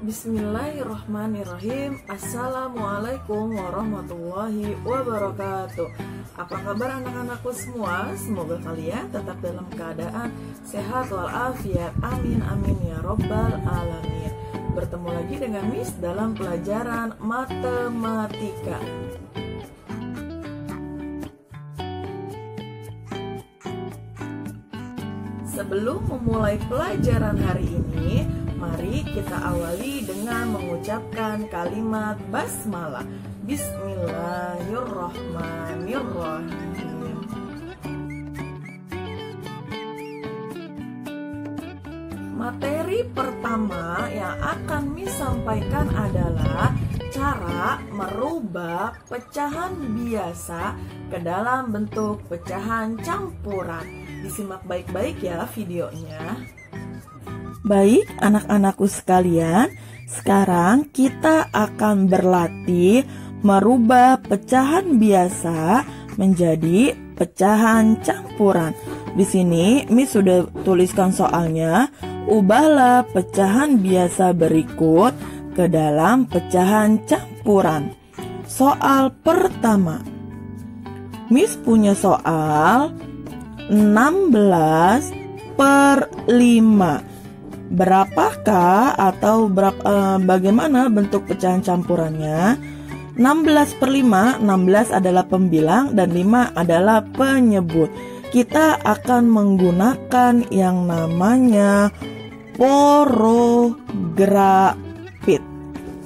Bismillahirrahmanirrahim. Assalamualaikum warahmatullahi wabarakatuh. Apa kabar anak-anakku semua? Semoga kalian tetap dalam keadaan sehat walafiat. Amin amin ya robbal alamin. Bertemu lagi dengan Miss dalam pelajaran matematika. Sebelum memulai pelajaran hari ini, mari kita awali dengan mengucapkan kalimat basmalah. Bismillahirrahmanirrahim. Materi pertama yang akan Miss sampaikan adalah cara merubah pecahan biasa ke dalam bentuk pecahan campuran. Disimak baik-baik ya videonya. Baik anak-anakku sekalian, sekarang kita akan berlatih merubah pecahan biasa menjadi pecahan campuran. Di sini Miss sudah tuliskan soalnya. Ubahlah pecahan biasa berikut ke dalam pecahan campuran. Soal pertama, Miss punya soal 16/5. Berapakah atau bagaimana bentuk pecahan campurannya? 16/5, 16 adalah pembilang dan 5 adalah penyebut. Kita akan menggunakan yang namanya porografit.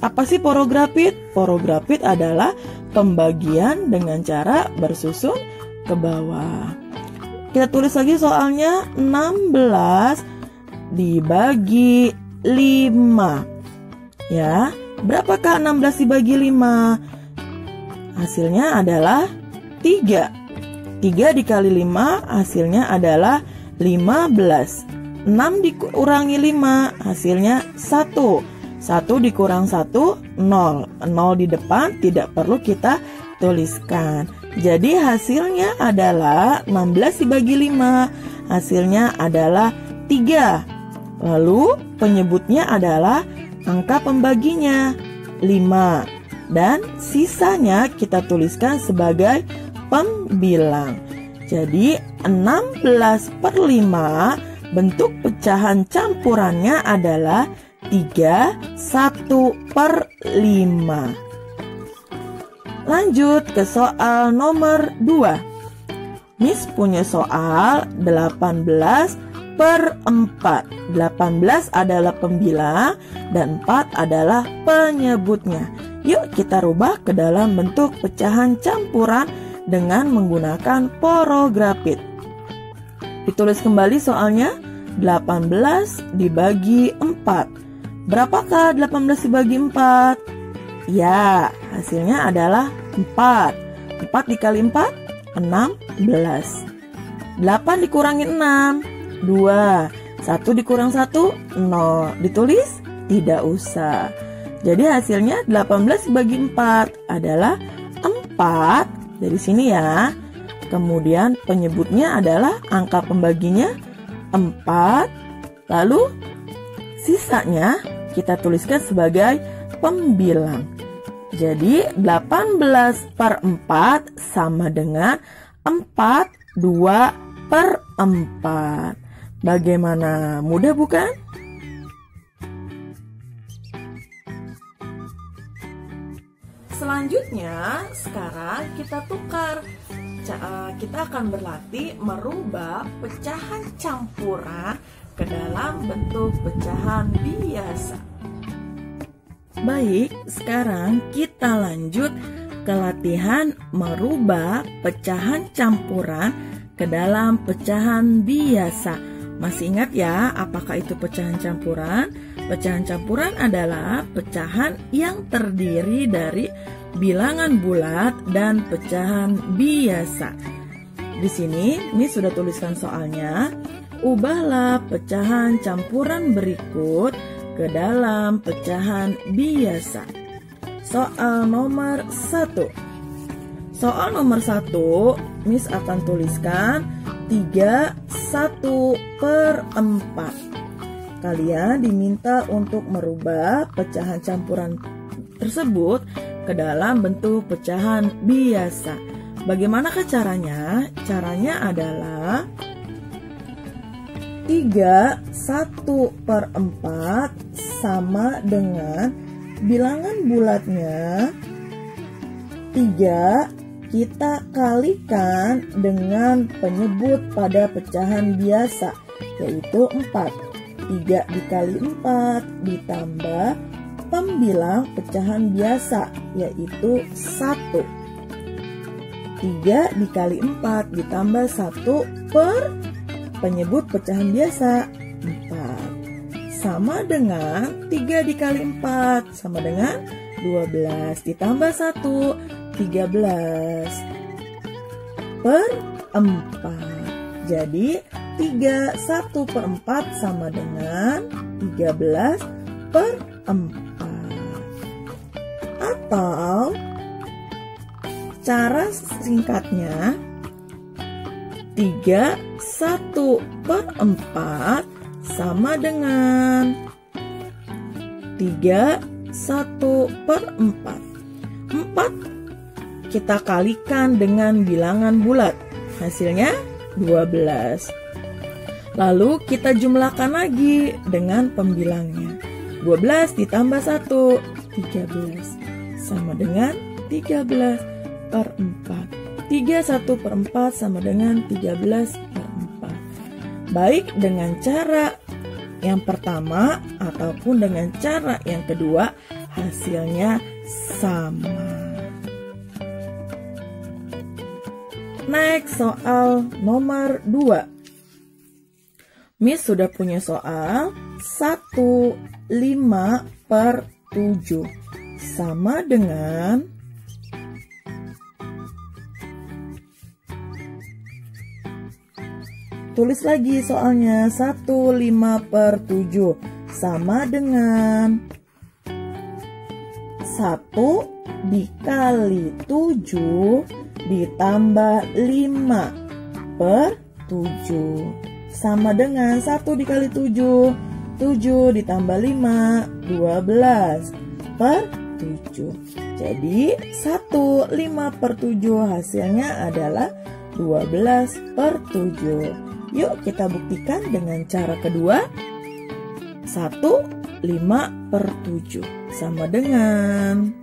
Apa sih porografit? Porografit adalah pembagian dengan cara bersusun ke bawah. Kita tulis lagi soalnya 16 dibagi 5. Ya, berapakah 16 dibagi 5? Hasilnya adalah 3. 3 dikali 5 hasilnya adalah 15. 6 dikurangi 5 hasilnya 1. 1 dikurang 1, 0. 0 di depan tidak perlu kita tuliskan. Jadi hasilnya adalah 16 dibagi 5. Hasilnya adalah 3. Lalu penyebutnya adalah angka pembaginya 5. Dan sisanya kita tuliskan sebagai pembilang. Jadi 16/5 bentuk pecahan campurannya adalah 3, 1/5. Lanjut ke soal nomor 2. Miss punya soal 18/4. 18 adalah pembilang dan 4 adalah penyebutnya. Yuk kita rubah ke dalam bentuk pecahan campuran dengan menggunakan porografit. Ditulis kembali soalnya 18 dibagi 4. Berapakah 18 dibagi 4? Ya, hasilnya adalah 4. 4 dikali 4, 16. 8 dikurangi 6, 2. 1 dikurang 1, 0. Ditulis? Tidak usah. Jadi hasilnya 18 dibagi 4 adalah 4. Dari sini ya. Kemudian penyebutnya adalah angka pembaginya 4. Lalu sisanya kita tuliskan sebagai pembilang. Jadi 18/4 sama dengan 42/4. Bagaimana? Mudah bukan? Selanjutnya, sekarang kita tukar. Kita akan berlatih merubah pecahan campuran ke dalam bentuk pecahan biasa. Baik, sekarang kita lanjut ke latihan merubah pecahan campuran ke dalam pecahan biasa. Masih ingat ya, apakah itu pecahan campuran? Pecahan campuran adalah pecahan yang terdiri dari bilangan bulat dan pecahan biasa. Di sini, Miss sudah tuliskan soalnya. Ubahlah pecahan campuran berikut ke dalam pecahan biasa. Soal nomor 1. Soal nomor 1, Miss akan tuliskan 31/4. Kalian diminta untuk merubah pecahan campuran tersebut ke dalam bentuk pecahan biasa. Bagaimanakah caranya? Caranya adalah 3/1/4 sama dengan bilangan bulatnya 3 kita kalikan dengan penyebut pada pecahan biasa, yaitu 4. 3 dikali 4 ditambah pembilang pecahan biasa, yaitu 1. 3 dikali 4 ditambah 1 per penyebut pecahan biasa, 4. Sama dengan 3 dikali 4 sama dengan 12 ditambah 1, 13 per 4. Jadi 3/1/4 sama dengan 13 per 4. Atau cara singkatnya 3/1/4 sama dengan 3/1/4. 4 kita kalikan dengan bilangan bulat, hasilnya 12. Lalu kita jumlahkan lagi dengan pembilangnya. 12 ditambah 1, 13 sama dengan 13 per 4. 3/1/4 sama dengan 13 per 4. Baik dengan cara yang pertama ataupun dengan cara yang kedua, hasilnya sama. Next, soal nomor 2. Miss sudah punya soal 1/5/7 sama dengan tulis lagi soalnya 1/5/7 sama dengan 1 dikali 7 ditambah 5 per 7 sama dengan 1 dikali 7, 7 ditambah 5, 12 per 7. Jadi 1/5/7 hasilnya adalah 12 per 7. Yuk kita buktikan dengan cara kedua. 1/5/7 sama dengan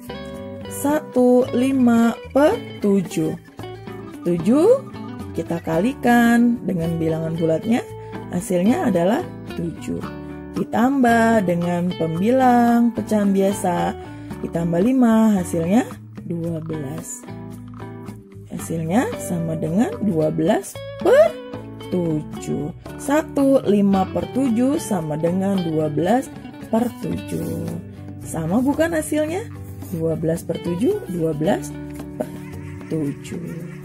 1/5/7. 7 kita kalikan dengan bilangan bulatnya, hasilnya adalah 7. Ditambah dengan pembilang pecahan biasa, ditambah 5, hasilnya 12. Hasilnya sama dengan 12 per 7. 1/5/7 sama dengan 12 per 7. Sama bukan hasilnya? 12 per 7, 12 per 7.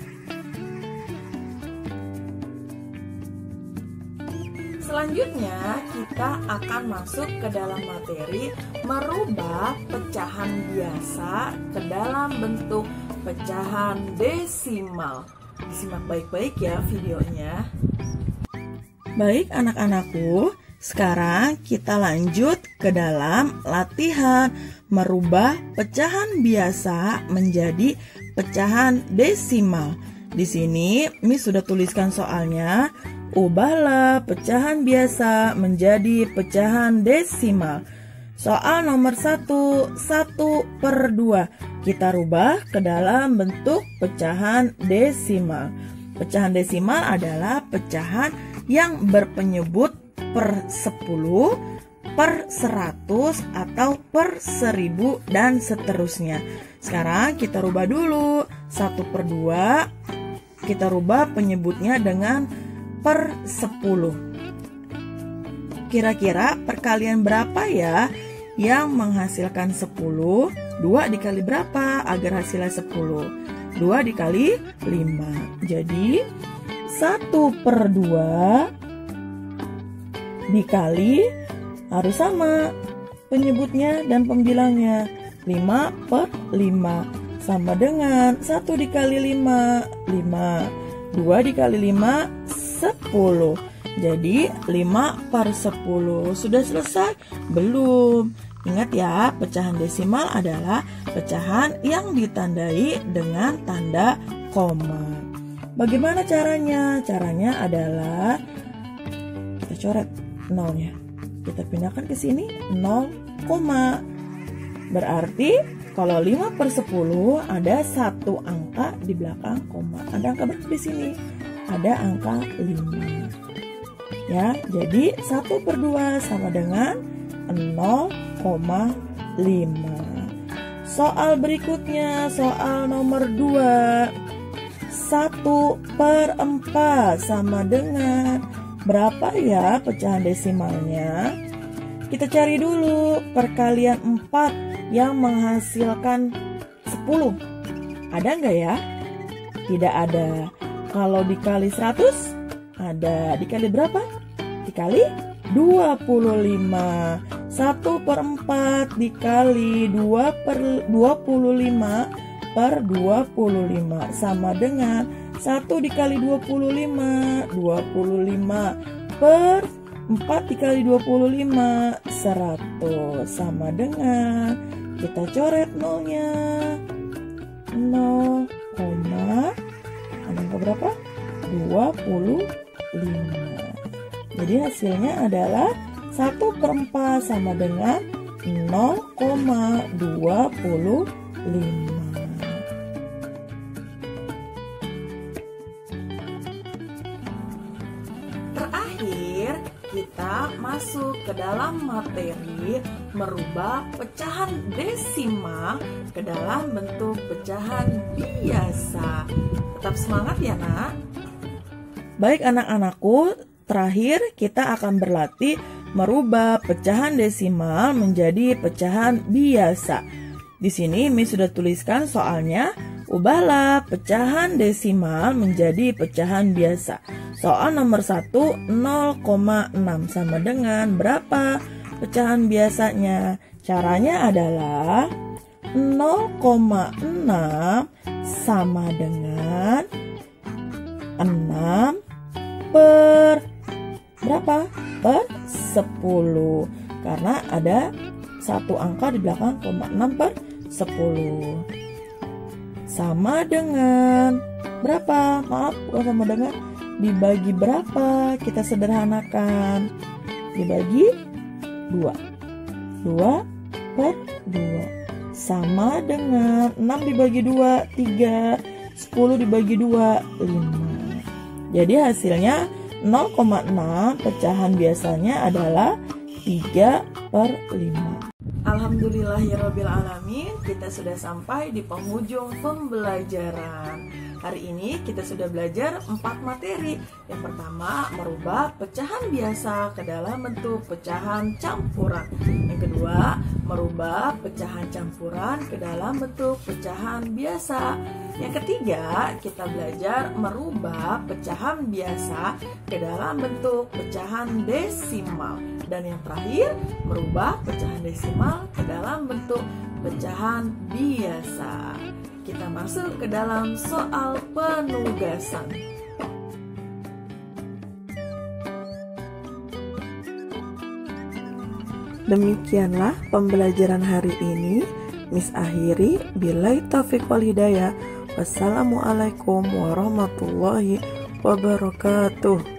Selanjutnya kita akan masuk ke dalam materi merubah pecahan biasa ke dalam bentuk pecahan desimal. Disimak baik-baik ya videonya. Baik anak-anakku, sekarang kita lanjut ke dalam latihan merubah pecahan biasa menjadi pecahan desimal. Di sini Miss sudah tuliskan soalnya. Ubahlah pecahan biasa menjadi pecahan desimal. Soal nomor 1, 1/2. Kita rubah ke dalam bentuk pecahan desimal. Pecahan desimal adalah pecahan yang berpenyebut per 10, per 100, atau per 1000, dan seterusnya. Sekarang kita rubah dulu. 1/2 kita rubah penyebutnya dengan per 10. Kira-kira perkalian berapa ya yang menghasilkan 10? 2 dikali berapa agar hasilnya 10? 2 dikali 5. Jadi 1/2 dikali, harus sama penyebutnya dan pembilangnya, 5/5 sama dengan 1 dikali 5, 5. 2 dikali 5, 10. Jadi 5/10. Sudah selesai? Belum. Ingat ya, pecahan desimal adalah pecahan yang ditandai dengan tanda koma. Bagaimana caranya? Caranya adalah kita coret nolnya. Kita pindahkan ke sini 0, berarti kalau 5/10 ada satu angka di belakang koma. Ada angka berapa di sini? Ada angka 5. Ya, jadi 1/2 sama dengan 0,5. Soal berikutnya, soal nomor 2. 1/4 sama dengan berapa ya pecahan desimalnya? Kita cari dulu perkalian 4 yang menghasilkan 10. Ada nggak ya? Tidak ada. Kalau dikali 100, ada. Dikali berapa? Dikali 25. 1/4 dikali 25 sama dengan 1 dikali 25. 25 per 4 dikali 25, 100 sama dengan, kita coret nolnya, 0, ada angka berapa? 25. Jadi hasilnya adalah 1/4 sama dengan 0,25. Terakhir, kita masuk ke dalam materi merubah pecahan desimal ke dalam bentuk pecahan biasa. Tetap semangat ya, Nak. Baik anak-anakku, terakhir kita akan berlatih merubah pecahan desimal menjadi pecahan biasa. Di sini Miss sudah tuliskan soalnya, ubahlah pecahan desimal menjadi pecahan biasa. Soal nomor 1, 0,6 sama dengan berapa pecahan biasanya? Caranya adalah 0,6 sama dengan 6 per berapa? Per 10. Karena ada satu angka di belakang koma, 6 per 10. Sama dengan berapa? Maaf, bukan sama dengan. Dibagi berapa? Kita sederhanakan. Dibagi 2. 2 per 2. Sama dengan 6 dibagi 2, 3. 10 dibagi 2, 5. Jadi hasilnya 0,6 pecahan biasanya adalah 3/5. Alhamdulillahirrabbilalamin, kita sudah sampai di penghujung pembelajaran. Hari ini kita sudah belajar 4 materi. Yang pertama, merubah pecahan biasa ke dalam bentuk pecahan campuran. Yang kedua, merubah pecahan campuran ke dalam bentuk pecahan biasa. Yang ketiga, kita belajar merubah pecahan biasa ke dalam bentuk pecahan desimal. Dan yang terakhir, merubah pecahan desimal ke dalam bentuk pecahan biasa. Kita masuk ke dalam soal penugasan. Demikianlah pembelajaran hari ini. Miss akhiri, billahi taufiq wal hidayah. Wassalamualaikum warahmatullahi wabarakatuh.